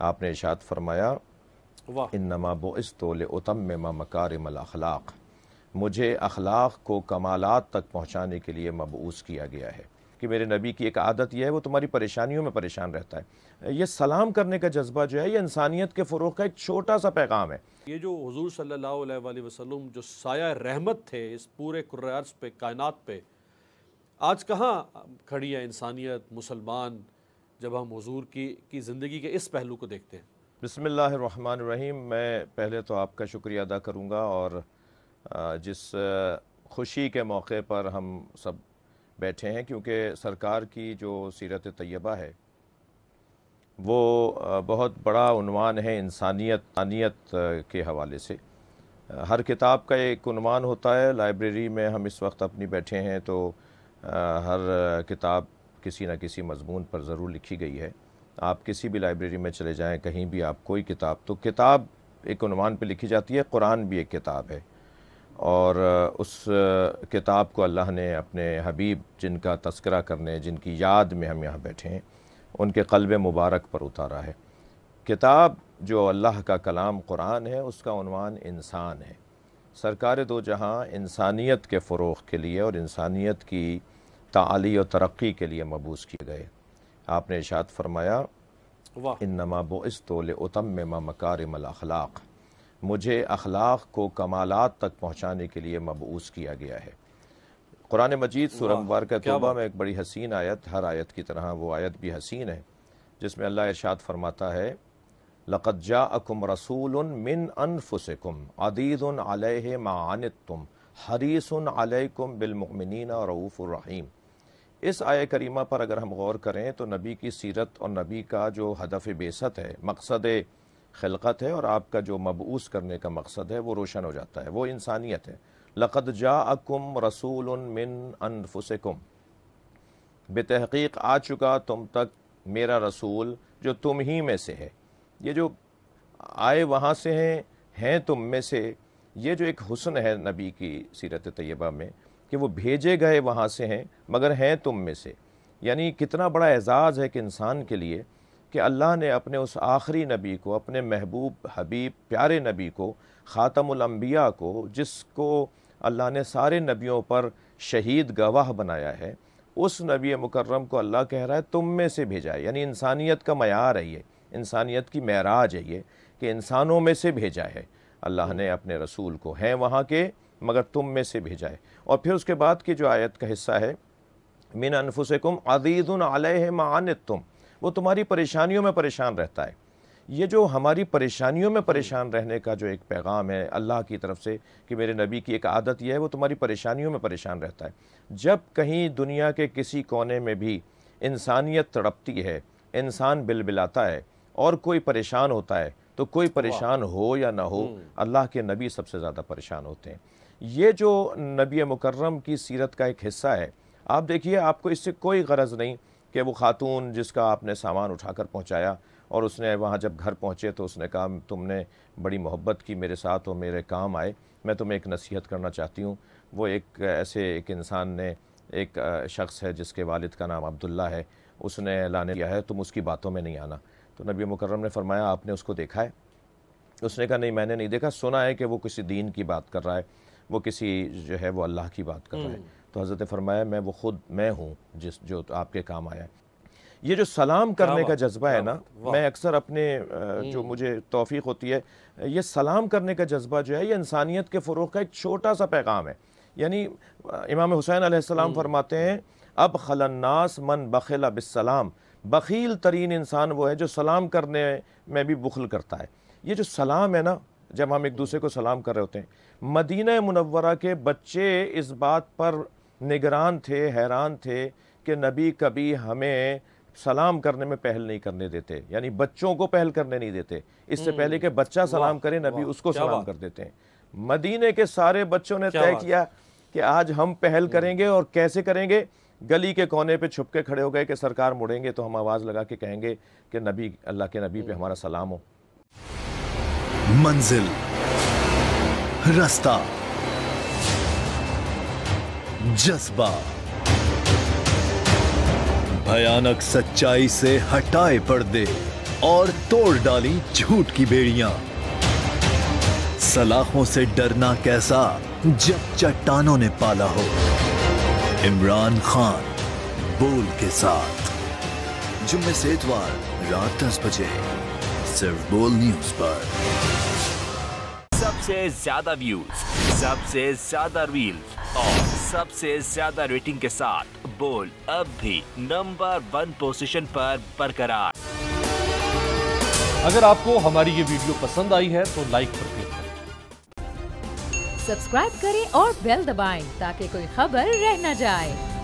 आपने इरशाद फरमाया इन्नमा बुइस्तु लिउतम्मिम मकारिमल अखलाक, मुझे अखलाक को कमालात तक पहुँचाने के लिए मबऊस किया गया है। कि मेरे नबी की एक आदत यह है वो तुम्हारी परेशानियों में परेशान रहता है। ये सलाम करने का जज्बा जो है ये इंसानियत के फ़रोग़ का एक छोटा सा पैगाम है। ये जो हुज़ूर सल्लल्लाहु अलैहि वसल्लम जो साया रहमत थे इस पूरे कुर्रे अर्ज़ पे, कायनात पे, आज कहाँ खड़ी है इंसानियत, मुसलमान, जब हम हुज़ूर की ज़िंदगी के इस पहलू को देखते हैं। बिस्मिल्लाहिर्रहमानिर्रहीम। मैं पहले तो आपका शुक्रिया अदा करूँगा और जिस खुशी के मौके पर हम सब बैठे हैं, क्योंकि सरकार की जो सीरत तैयबा है वो बहुत बड़ा उन्वान है इंसानियत के हवाले से। हर किताब का एक उन्वान होता है। लाइब्रेरी में हम इस वक्त अपनी बैठे हैं तो हर किताब किसी न किसी मज़मून पर ज़रूर लिखी गई है। आप किसी भी लाइब्रेरी में चले जाएं, कहीं भी आप कोई किताब, तो किताब एक उन्वान पे लिखी जाती है। कुरान भी एक किताब है और उस किताब को अल्लाह ने अपने हबीब जिनका तज़किरा करने, जिनकी याद में हम यहाँ बैठे हैं, उनके क़ल्ब मुबारक पर उतारा है। किताब जो अल्लाह का कलाम कुरान है उसका उन्वान इंसान है। सरकार दो जहाँ इंसानियत के फ़रोग़ के लिए और इंसानियत की ताली और तरक्की के लिए मबूस किए गए। आपने इरशाद फरमाया इन्नमा बुइस्तु लिउतम्मिम मकारिमल अखलाक, मुझे अखलाक को कमालात तक पहुँचाने के लिए मबऊस किया गया है। कुरान मजीद सूरह मुबारक तौबा में एक बड़ी हसीन आयत, हर आयत की तरह वो आयत भी हसीन है, जिसमें अल्लाह इरशाद फरमाता है लक़द जाअकुम रसूलुन मिन अनफुसिकुम अज़ीज़ुन अलैहि मा अनित्तुम हरीसुन अलैकुम बिल मुमिनीना रऊफ़ुर रहीम। इस आय करीमा पर अगर हम गौर करें तो नबी की सीरत और नबी का जो हदफ़ बेसत है, मकसद खिलकत है और आपका जो मबऊस करने का मकसद है वो रोशन हो जाता है। वो इंसानियत है। लक़द जाअकुम रसूलुन मिन अनफुसिकुम, बेतहक़ीक़ आ चुका तुम तक मेरा रसूल जो तुम ही में से है। ये जो आए वहाँ से हैं तुम में से, ये जो एक हुस्न है नबी की सीरत तैयबा में कि वो भेजे गए वहाँ से हैं मगर हैं तुम में से। यानी कितना बड़ा एज़ाज़ है कि इंसान के लिए कि अल्लाह ने अपने उस आखिरी नबी को, अपने महबूब हबीब प्यारे नबी को, ख़ातमुल अंबिया को, जिसको अल्लाह ने सारे नबियों पर शहीद गवाह बनाया है, उस नबी मुकर्रम को अल्लाह कह रहा है तुम में से भेजा है। यानी इंसानियत का मयार है ये, इंसानियत की महराज है ये कि इंसानों में से भेजा है अल्लाह ने अपने रसूल को, हैं वहाँ के मगर तुम में से भेजा है। और फिर उसके बाद की जो आयत का हिस्सा है मिन अनफुसिकुम अज़ीज़ुन अलैहि मा अनित्तुम, वो तुम्हारी परेशानियों में परेशान रहता है। ये जो हमारी परेशानियों में परेशान रहने का जो एक पैगाम है अल्लाह की तरफ से कि मेरे नबी की एक आदत यह है वो तुम्हारी परेशानियों में परेशान रहता है। जब कहीं दुनिया के किसी कोने में भी इंसानियत तड़पती है, इंसान बिलबिलाता है और कोई परेशान होता है, तो कोई परेशान हो या ना हो, अल्लाह के नबी सबसे ज़्यादा परेशान होते हैं। ये जो नबी मुकर्रम की सीरत का एक हिस्सा है, आप देखिए, आपको इससे कोई गरज नहीं कि वो खातून जिसका आपने सामान उठाकर पहुंचाया और उसने वहाँ जब घर पहुँचे तो उसने कहा तुमने बड़ी मोहब्बत की मेरे साथ और मेरे काम आए, मैं तुम्हें एक नसीहत करना चाहती हूँ। वो एक इंसान ने, एक शख्स है जिसके वालिद का नाम अब्दुल्ला है, उसने ऐलान किया है तुम उसकी बातों में नहीं आना। तो नबी मुकर्रम ने फरमाया आपने उसको देखा है? उसने कहा नहीं मैंने नहीं देखा, सुना है कि वो किसी दीन की बात कर रहा है, वो किसी जो है वो अल्लाह की बात कर रहा है। तो हज़रत ने फरमाया मैं हूँ जो आपके काम आया है। ये जो सलाम करने का जज्बा है ना, मैं अक्सर अपने जो मुझे तौफीक होती है, ये सलाम करने का जज्बा जो है ये इंसानियत के फ़रोग़ का एक छोटा सा पैगाम है। यानी इमाम हुसैन अलैहिस्सलाम फरमाते हैं अब खलन्नास मन बखिला बिस्सलाम, बखील तरीन इंसान वो है जो सलाम करने में भी बुखल करता है। ये जो सलाम है ना, जब हम एक दूसरे को सलाम कर रहे होते हैं, मदीना मुनव्वरा के बच्चे इस बात पर निगरान थे, हैरान थे कि नबी कभी हमें सलाम करने में पहल नहीं करने देते, यानी बच्चों को पहल करने नहीं देते। इससे पहले कि बच्चा सलाम करे नबी उसको सलाम कर देते हैं। मदीने के सारे बच्चों ने तय किया कि आज हम पहल करेंगे। और कैसे करेंगे? गली के कोने पे छुप के खड़े हो गए कि सरकार मुड़ेंगे तो हम आवाज़ लगा के कहेंगे कि नबी, अल्लाह के नबी पे हमारा सलाम हो। मंजिल, रास्ता, जज्बा, भयानक सच्चाई से हटाए पर्दे اور توڑ ڈالی جھوٹ کی بیڑیاں۔ سلاخوں سے ڈرنا کیسا جب چٹانوں نے پالا ہو۔ عمران خان بول کے ساتھ، جمعے سے اتوار رات 10 بجے صرف بول نیوز پر۔ سب سے زیادہ ویوز، سب سے زیادہ ریلز اور سب سے زیادہ ریٹنگ کے ساتھ بول اب بھی نمبر 1 پوزیشن پر برقرار۔ اگر آپ کو ہماری یہ ویڈیو پسند آئی ہے تو لائک پر کلک کریں، سبسکرائب کریں اور بیل دبائیں تاکہ کوئی خبر رہ نہ جائے۔